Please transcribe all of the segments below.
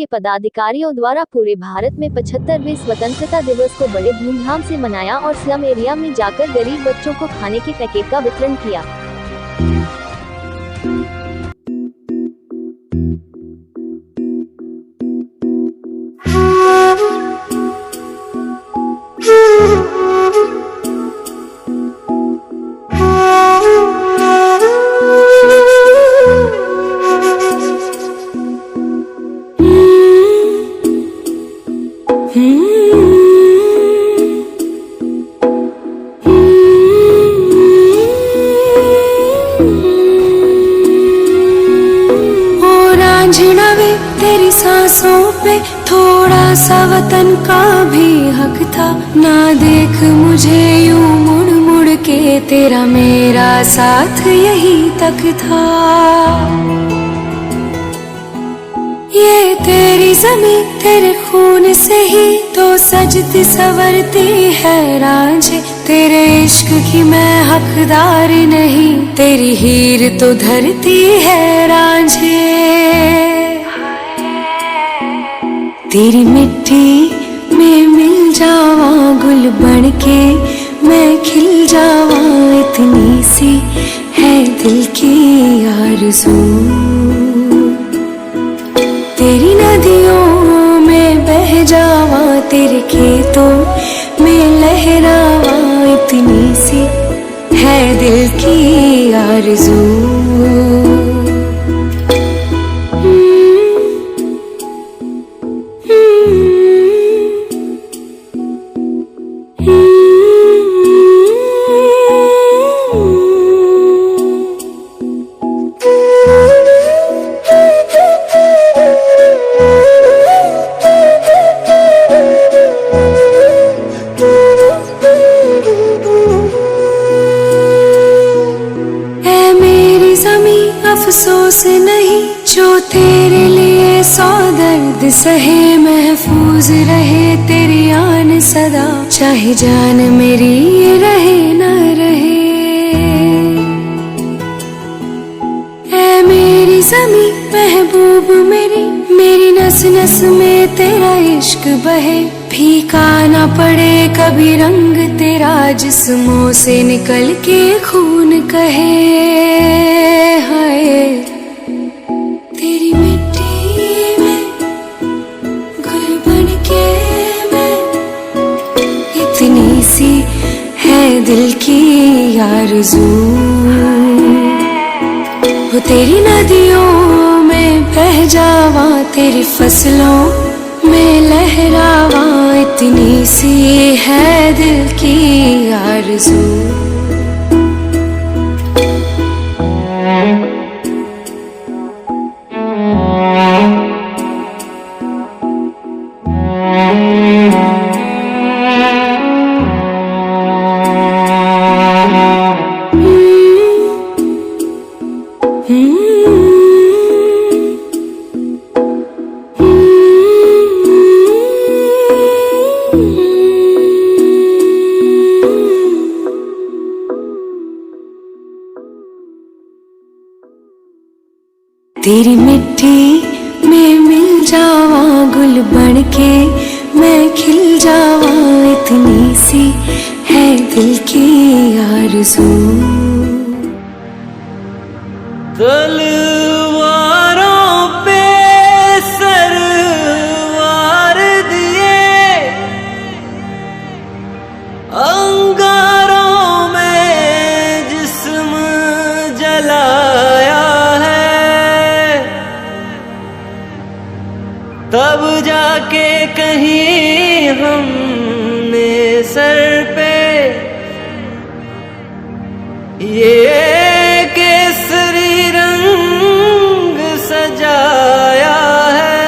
के पदाधिकारियों द्वारा पूरे भारत में 75वें स्वतंत्रता दिवस को बड़े धूमधाम से मनाया और स्लम एरिया में जाकर गरीब बच्चों को खाने के पैकेट का वितरण किया। तेरी सांसों पे थोड़ा सा वतन का भी हक था, ना देख मुझे यूं मुड़ मुड़ के, तेरा मेरा साथ यही तक था। ये तेरी ज़मीं तेरे खून से ही तो सजती संवरती है रांझे, तेरे इश्क की मैं हकदार नहीं, तेरी हीर तो धरती है रांझे। तेरी मिट्टी में मिल जावा गुल बन के, मैं खिल जावा, इतनी सी है दिल की आरज़ू। तेरी नदियों में बह जावा, तेरे खेतों में लहरावा, इतनी सी है दिल की आरज़ू। अफसोस नहीं जो तेरे लिए सौ दर्द सहे, महफूज रहे तेरी आन सदा, चाहे जान मेरी रहे न रहे। ऐ मेरी ज़मीं महबूब मेरी, मेरी नस नस में तेरा इश्क बहे, फीका ना पड़े कभी रंग तेरा, जिस्मों से निकल के खून कहे। हाय तेरी मिट्टी में गुल बन के मैं, इतनी सी है दिल की आरज़ू। वो तेरी नदियों में बह जावा, तेरी फसलों में लहरावा, इतनी सी है दिल की आरज़ू। तेरी मिट्टी में मिल जावा गुल बन के, मैं खिल जावा, इतनी सी है दिल की आरज़ू। तलवारों पे सरवार दिए, अंगारों में जिस्म जलाया है, तब जाके कहीं हमने सर पे ये केसरी रंग सजाया है।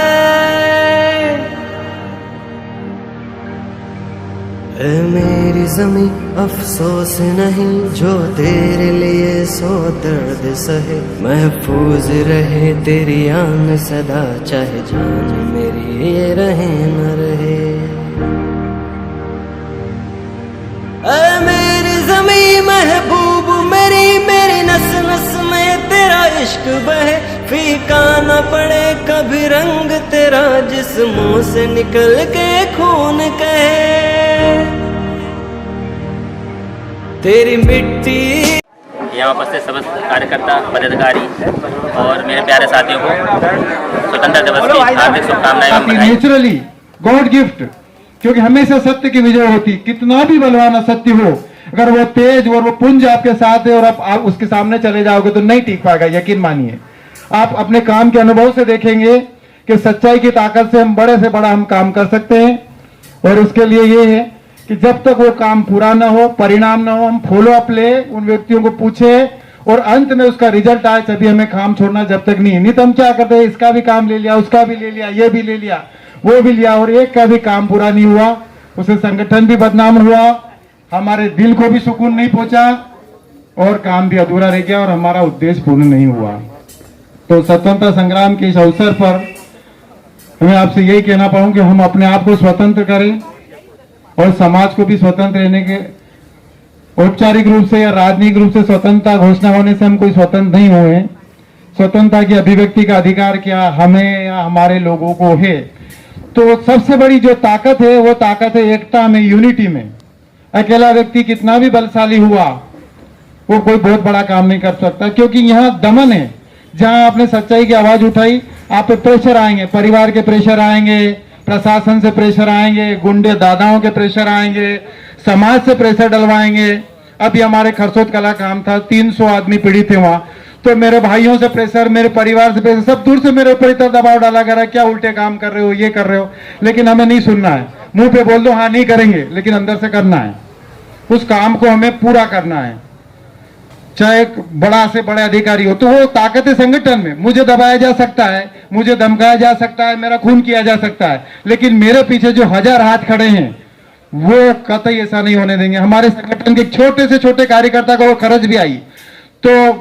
ऐ मेरी ज़मीं अफसोस नहीं जो तेरे लिए सौ दर्द सहे, महफूज रहे तेरी आन सदा, चाहे जान मेरी ये रहे न रहे। ऐ मेरी ज़मीं महबूब मेरी, मेरी नस नस में तेरा इश्क बहे, फीका न पड़े कभी रंग तेरा, जिस्मों से निकल के खून कहे तेरी मिट्टी। यहाँ उपस्थित समस्त कार्यकर्ता, पदाधिकारी और मेरे प्यारे साथियों को स्वतंत्रता दिवस की हार्दिक शुभकामनाएं एवं बधाई। नेचुरली गॉड गिफ्ट, क्योंकि हमेशा सत्य की विजय होती, कितना भी बलवान असत्य हो, अगर वो तेज और वो पुंज आपके साथ है और आप उसके सामने चले जाओगे तो नहीं टिक पाएगा। यकीन मानिए, आप अपने काम के अनुभव से देखेंगे कि सच्चाई की ताकत से हम बड़े से बड़ा हम काम कर सकते हैं। और उसके लिए ये है कि जब तक वो काम पूरा ना हो, परिणाम ना हो, हम फॉलो अप ले, उन व्यक्तियों को पूछे और अंत में उसका रिजल्ट आए, तभी हमें काम छोड़ना। जब तक नहीं तो हम क्या करते हैं, इसका भी काम ले लिया, उसका भी ले लिया, ये भी ले लिया, वो भी लिया, और एक का भी काम पूरा नहीं हुआ, उसे संगठन भी बदनाम हुआ, हमारे दिल को भी सुकून नहीं पहुंचा और काम भी अधूरा रह गया और हमारा उद्देश्य पूर्ण नहीं हुआ। तो स्वतंत्रता संग्राम के इस अवसर पर हमें आपसे यही कहना पाऊं कि हम अपने आप को स्वतंत्र करें और समाज को भी स्वतंत्र रहने के, औपचारिक रूप से या राजनीतिक रूप से स्वतंत्रता घोषणा होने से हम कोई स्वतंत्र नहीं हुए। स्वतंत्रता की अभिव्यक्ति का अधिकार क्या हमें या हमारे लोगों को है। तो सबसे बड़ी जो ताकत है वो ताकत है एकता में, यूनिटी में। अकेला व्यक्ति कितना भी बलशाली हुआ वो कोई बहुत बड़ा काम नहीं कर सकता, क्योंकि यहाँ दमन है। जहां आपने सच्चाई की आवाज उठाई, आप पे प्रेशर आएंगे, परिवार के प्रेशर आएंगे, प्रशासन से प्रेशर आएंगे, गुंडे दादाओं के प्रेशर आएंगे, समाज से प्रेशर डलवाएंगे। अभी हमारे खरसोद कला काम था, 300 आदमी पीड़ित थे वहां, तो मेरे भाइयों से प्रेशर, मेरे परिवार से प्रेशर, सब दूर से मेरे ऊपर इतना दबाव डाला गया, क्या उल्टे काम कर रहे हो, ये कर रहे हो। लेकिन हमें नहीं सुनना है, मुंह पे बोल दो हाँ नहीं करेंगे, लेकिन अंदर से करना है, उस काम को हमें पूरा करना है, चाहे बड़ा से बड़े अधिकारी हो। तो वो ताकत है संगठन में। मुझे दबाया जा सकता है, मुझे धमकाया जा सकता है, मेरा खून किया जा सकता है, लेकिन मेरे पीछे जो 1000 हाथ खड़े हैं वो कतई ऐसा नहीं होने देंगे। हमारे संगठन के छोटे से छोटे कार्यकर्ता को वो खर्च भी आई तो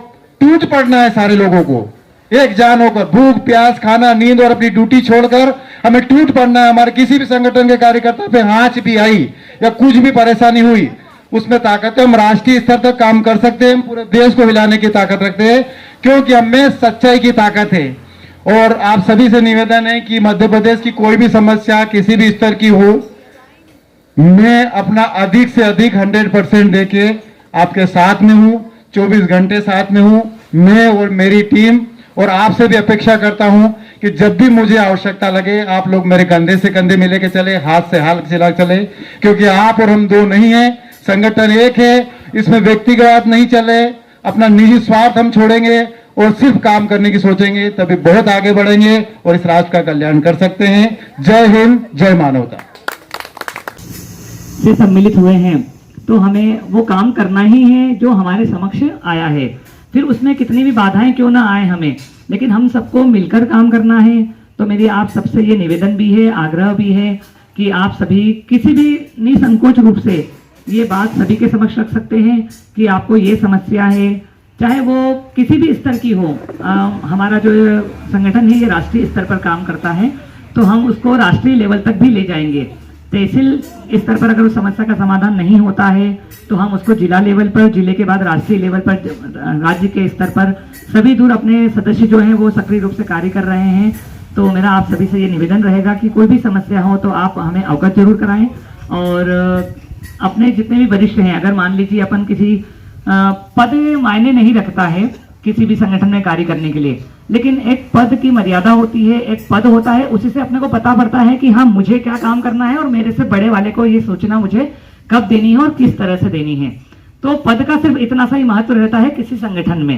टूट पड़ना है सारे लोगों को, एक जान होकर, भूख प्यास खाना नींद और अपनी ड्यूटी छोड़कर हमें टूट पड़ना है। हमारे किसी भी संगठन के कार्यकर्ता पे आंच भी आई या कुछ भी परेशानी हुई, उसमें ताकत है, हम राष्ट्रीय स्तर तक काम कर सकते हैं, पूरे देश को हिलाने की ताकत रखते हैं, क्योंकि हमें सच्चाई की ताकत है। और आप सभी से निवेदन है कि मध्य प्रदेश की कोई भी समस्या किसी भी स्तर की हो, मैं अपना अधिक से अधिक 100% देके आपके साथ में हूं, 24 घंटे साथ में हूं, मैं और मेरी टीम। और आपसे भी अपेक्षा करता हूं कि जब भी मुझे आवश्यकता लगे आप लोग मेरे कंधे से कंधे मिले के चले, हाथ से हाथ मिला चले, क्योंकि आप और हम दो नहीं है, संगठन एक है। इसमें व्यक्तिगत नहीं चले, अपना निजी स्वार्थ हम छोड़ेंगे और सिर्फ काम करने की सोचेंगे, तभी बहुत आगे बढ़ेंगे और इस राष्ट्र का कल्याण कर सकते हैं। जय हिंद, जय मानवता। से सम्मिलित हुए हैं तो हमें वो काम करना ही है जो हमारे समक्ष आया है, फिर उसमें कितनी भी बाधाएं क्यों ना आए हमें, लेकिन हम सबको मिलकर काम करना है। तो मेरी आप सबसे ये निवेदन भी है, आग्रह भी है कि आप सभी किसी भी निसंकोच रूप से ये बात सभी के समक्ष रख सकते हैं कि आपको ये समस्या है, चाहे वो किसी भी स्तर की हो। हमारा जो संगठन है ये राष्ट्रीय स्तर पर काम करता है, तो हम उसको राष्ट्रीय लेवल तक भी ले जाएंगे। तहसील स्तर पर अगर उस समस्या का समाधान नहीं होता है तो हम उसको जिला लेवल पर, जिले के बाद राष्ट्रीय लेवल पर, राज्य के स्तर पर सभी दूर अपने सदस्य जो हैं वो सक्रिय रूप से कार्य कर रहे हैं। तो मेरा आप सभी से ये निवेदन रहेगा कि कोई भी समस्या हो तो आप हमें अवगत जरूर कराएं। और अपने जितने भी वरिष्ठ हैं, अगर मान लीजिए अपन किसी पद मायने नहीं रखता है किसी भी संगठन में कार्य करने के लिए, लेकिन एक पद की मर्यादा होती है, एक पद होता है, उसी से अपने को पता पड़ता है कि हाँ मुझे क्या काम करना है और मेरे से बड़े वाले को ये सूचना मुझे कब देनी है और किस तरह से देनी है। तो पद का सिर्फ इतना सा ही महत्व रहता है किसी संगठन में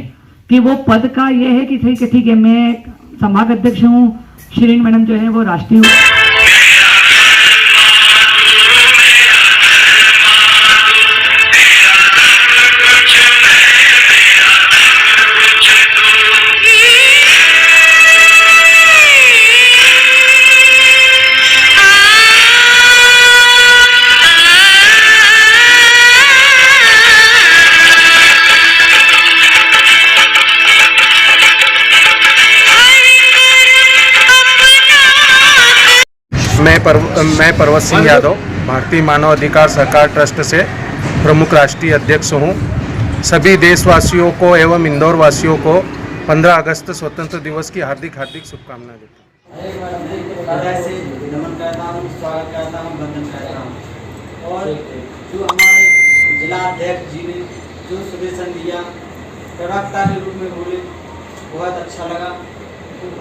कि वो पद का ये है कि ठीक है मैं संभाग अध्यक्ष हूँ, श्रीन मैडम जो है वो राष्ट्रीय मैं पर्वत सिंह यादव भारतीय मानव अधिकार सहकार ट्रस्ट से प्रमुख राष्ट्रीय अध्यक्ष हूँ। सभी देशवासियों को एवं इंदौर वासियों को 15 अगस्त स्वतंत्र दिवस की हार्दिक हार्दिक शुभकामनाएं देता हूँ। एक बार हृदय से नमन करता हूँ, स्वागत करता हूँ, वंदन करता हूँ। और जो हमारे जिला अध्यक्ष जी ने जो सुदेशन दिया, प्रवक्ता के रूप में बोले, बहुत अच्छा लगा।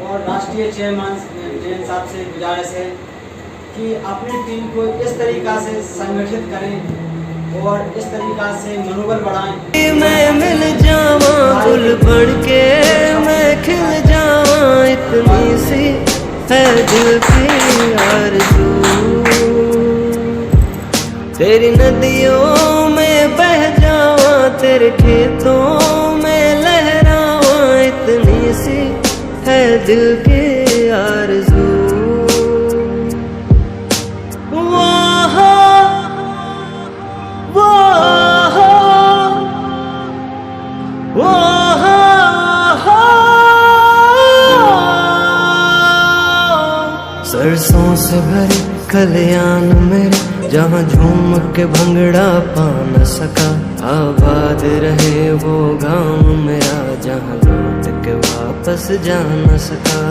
और राष्ट्रीय चेयरमैन जैन साहब से गुजारिश है कि अपनी टीम को इस तरीक़ा से संगठित करें और इस तरीक़ा से मनोबल बढ़ाएं। मैं मिल जावां फूल बढ़ के, मैं खिल जावां, इतनी सी है दिल की आरज़ू। तेरी नदियों में बह जावां, तेरे खेतों में लहरावां, इतनी सी है दिल की आरज़ू। सरसों से भरे खलियान मेरे, जहाँ झूम के भंगड़ा पा न सका। आबाद रहे वो गाँव मेरा, जहाँ लौट के वापस जा न सका।